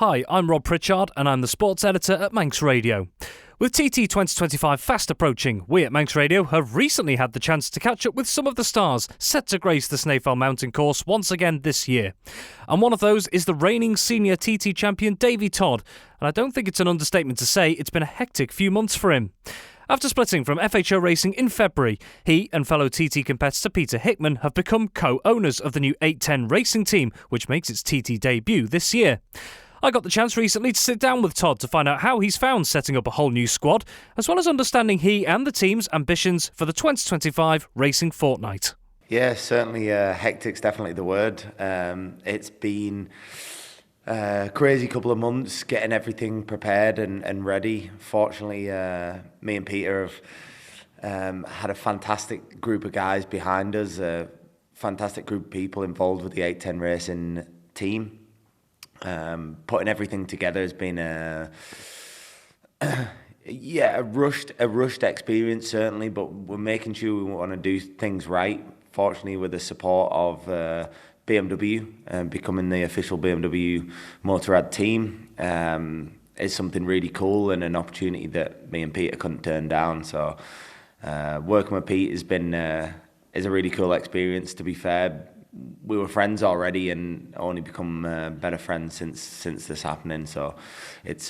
Hi, I'm Rob Pritchard and I'm the sports editor at Manx Radio. With TT 2025 fast approaching, we at Manx Radio have recently had the chance to catch up with some of the stars set to grace the Snaefell Mountain Course once again this year. And one of those is the reigning senior TT champion Davey Todd, and I don't think it's an understatement to say it's been a hectic few months for him. After splitting from FHO Racing in February, he and fellow TT competitor Peter Hickman have become co-owners of the new 810 Racing team, which makes its TT debut this year. I got the chance recently to sit down with Todd to find out how he's found setting up a whole new squad, as well as understanding he and the team's ambitions for the 2025 Racing Fortnight. Yeah, certainly hectic's definitely the word. It's been a crazy couple of months getting everything prepared and ready. Fortunately, me and Peter have had a fantastic group of guys behind us, a fantastic group of people involved with the 810 Racing team. Putting everything together has been a rushed experience certainly, but we're making sure we want to do things right. Fortunately, with the support of BMW and becoming the official BMW Motorrad team is something really cool and an opportunity that me and Peter couldn't turn down. So working with Pete has been is a really cool experience. To be fair, we were friends already and only become better friends since this happening. So it's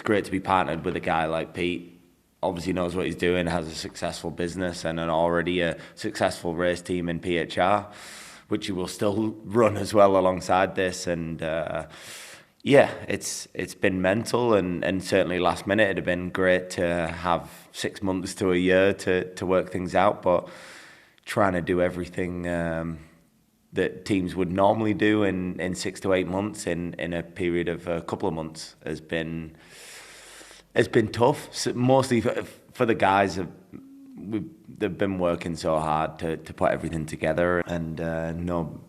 great to be partnered with a guy like Pete. Obviously knows what he's doing, has a successful business and already a successful race team in PHR, which he will still run as well alongside this. And it's been mental and certainly last minute it'd have been great to have 6 months to a year to work things out, but trying to do everything that teams would normally do in 6 to 8 months in a period of a couple of months has been tough. So mostly for the guys, they've been working so hard to put everything together, and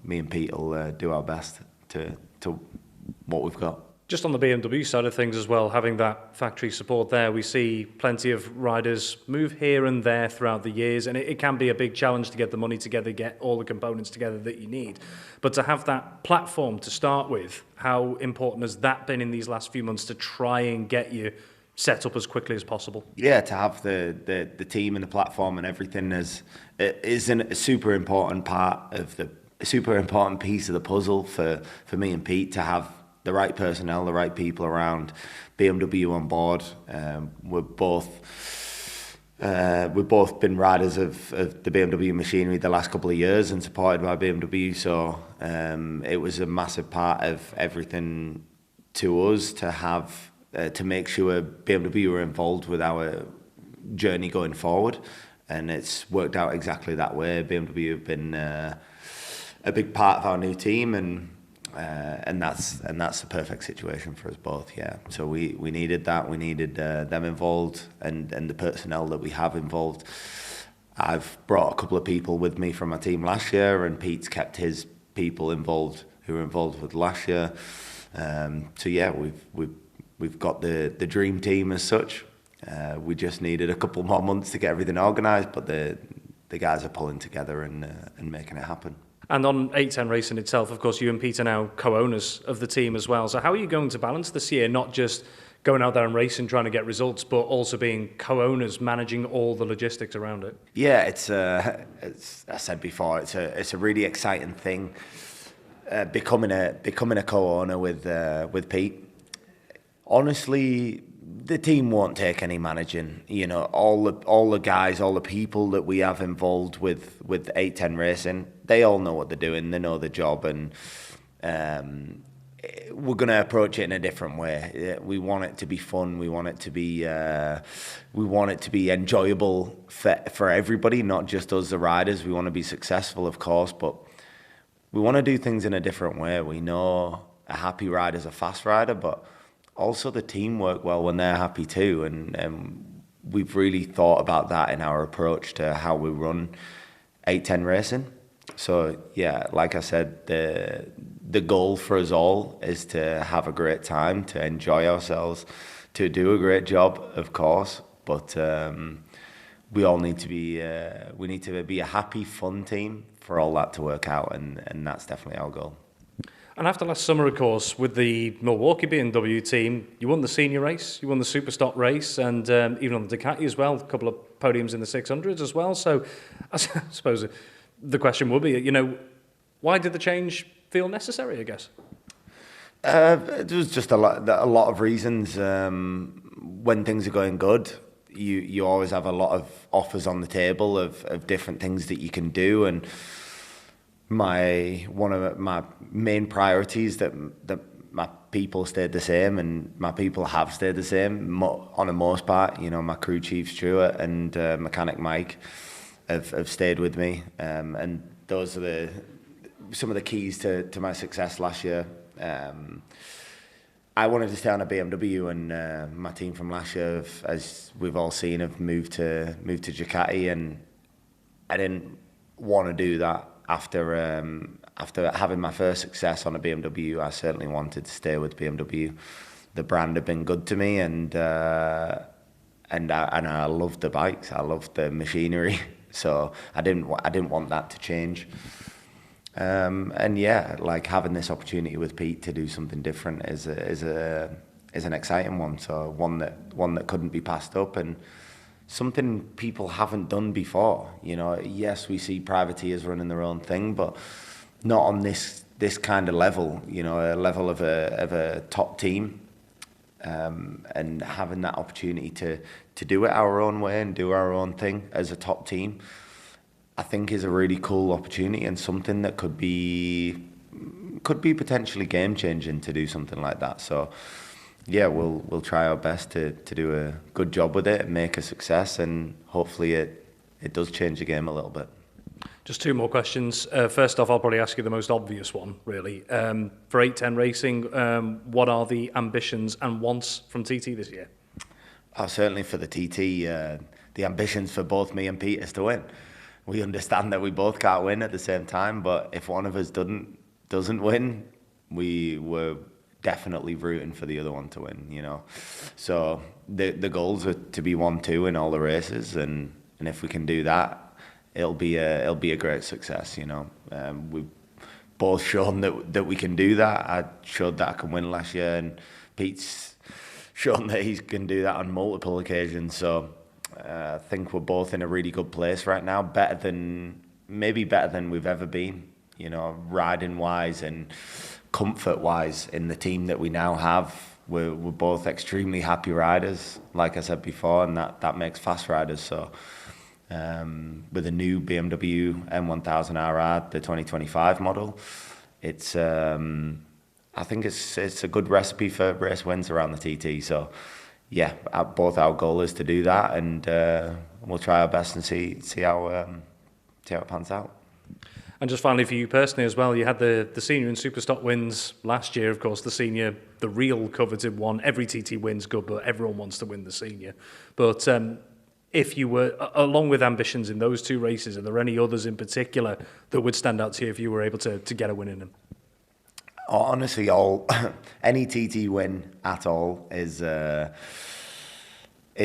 me and Pete will do our best to what we've got. Just on the BMW side of things as well, having that factory support there, we see plenty of riders move here and there throughout the years, and it can be a big challenge to get the money together, get all the components together that you need. But to have that platform to start with, how important has that been in these last few months to try and get you set up as quickly as possible? Yeah, to have the team and the platform and everything is a super important super important piece of the puzzle for me and Pete to have the right personnel, the right people around, BMW on board. We've both been riders of the BMW machinery the last couple of years and supported by BMW, so it was a massive part of everything to us to have to make sure BMW were involved with our journey going forward, and it's worked out exactly that way. BMW have been a big part of our new team, and that's the perfect situation for us both. Yeah, so we needed that. We needed them involved and the personnel that we have involved. I've brought a couple of people with me from my team last year, and Pete's kept his people involved who were involved with last year. So yeah, we've got the dream team as such. We just needed a couple more months to get everything organised, but the guys are pulling together and making it happen. And on 810 Racing itself, of course, you and Pete are now co-owners of the team as well. So how are you going to balance this year, not just going out there and racing, trying to get results, but also being co-owners, managing all the logistics around it? Yeah, it's I said before, it's a really exciting thing, becoming a co-owner with Pete. Honestly, the team won't take any managing. You know, all the guys, all the people that we have involved with 810 Racing, they all know what they're doing. They know the job, and we're going to approach it in a different way. We want it to be fun. We want it to be enjoyable for everybody, not just us, the riders. We want to be successful, of course, but we want to do things in a different way. We know a happy rider's a fast rider, but also the team work well when they're happy too, and we've really thought about that in our approach to how we run 810 Racing. So yeah, like I said, the goal for us all is to have a great time, to enjoy ourselves, to do a great job, of course, but we all need to be a happy, fun team for all that to work out, and that's definitely our goal. And after last summer, of course, with the Milwaukee BMW team, you won the senior race, you won the Superstock race, and even on the Ducati as well, a couple of podiums in the 600s as well. So I suppose the question would be, why did the change feel necessary, I guess? There was just a lot of reasons. When things are going good, you always have a lot of offers on the table of different things that you can do, and one of my main priorities that my people stayed the same, and my people have stayed the same on the most part. My crew chief Stuart and mechanic Mike have stayed with me, and those are some of the keys to my success last year. I wanted to stay on a BMW, and my team from last year, as we've all seen, have moved to Ducati, and I didn't want to do that after having my first success on a BMW. I certainly wanted to stay with BMW. The brand had been good to me, and I loved the bikes. I loved the machinery, so I didn't want that to change. And yeah, like having this opportunity with Pete to do something different is an exciting one. So one that couldn't be passed up, and something people haven't done before. Yes, we see privateers running their own thing, but not on this kind of level. A level of a top team, and having that opportunity to do it our own way and do our own thing as a top team, I think is a really cool opportunity, and something that could be potentially game changing to do something like that. So yeah, we'll try our best to do a good job with it and make a success, and hopefully it does change the game a little bit. Just two more questions. First off, I'll probably ask you the most obvious one, really. For 810 Racing, what are the ambitions and wants from TT this year? Certainly for the TT, the ambitions for both me and Pete is to win. We understand that we both can't win at the same time, but if one of us doesn't win, we were definitely rooting for the other one to win. So the goals are to be 1-2 in all the races, and if we can do that, it'll be a great success. We've both shown that we can do that. I showed that I can win last year, and Pete's shown that he can do that on multiple occasions. So I think we're both in a really good place right now, better than we've ever been, riding wise and comfort wise in the team that we now have. We're both extremely happy riders, like I said before, and that makes fast riders. So with a new BMW M1000RR, the 2025 model, it's I think it's a good recipe for race wins around the TT. So yeah, both our goal is to do that, and we'll try our best and see how it pans out. And just finally for you personally as well, you had the senior and Superstock wins last year. Of course, the senior, the real coveted one. Every TT win's good, but everyone wants to win the senior. But if you were, along with ambitions in those two races, are there any others in particular that would stand out to you if you were able to get a win in them? Honestly, any TT win at all is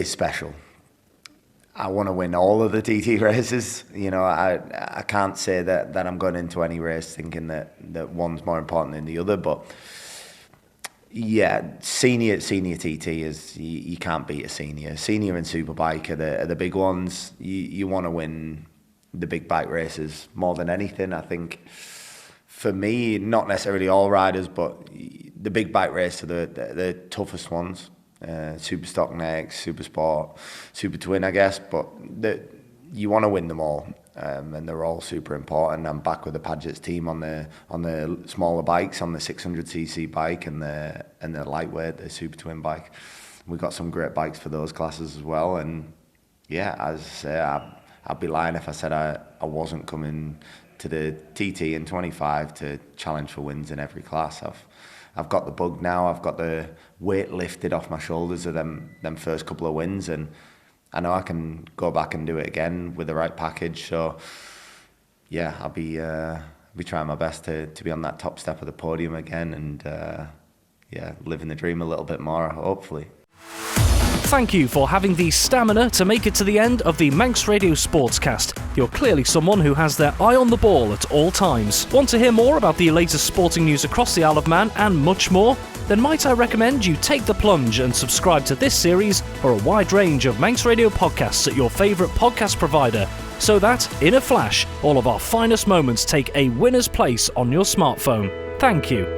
special. I want to win all of the TT races. I can't say that I'm going into any race thinking that one's more important than the other. But yeah, senior TT is you can't beat a senior. Senior and Superbike are the big ones. You want to win the big bike races more than anything. I think for me, not necessarily all riders, but the big bike race are the toughest ones. Superstock next, Supersport, Super Twin, I guess, but you want to win them all, and they're all super important. I'm back with the Padgett's team on the smaller bikes, on the 600cc bike and the lightweight, the Super Twin bike. We've got some great bikes for those classes as well, and yeah, as I say, I'd be lying if I said I wasn't coming to the TT in 25 to challenge for wins in every class. I've got the bug now. I've got the weight lifted off my shoulders of them first couple of wins, and I know I can go back and do it again with the right package. So yeah, I'll be trying my best to be on that top step of the podium again, and living the dream a little bit more, hopefully. Thank you for having the stamina to make it to the end of the Manx Radio Sportscast. You're clearly someone who has their eye on the ball at all times. Want to hear more about the latest sporting news across the Isle of Man and much more? Then might I recommend you take the plunge and subscribe to this series or a wide range of Manx Radio podcasts at your favourite podcast provider, so that, in a flash, all of our finest moments take a winner's place on your smartphone. Thank you.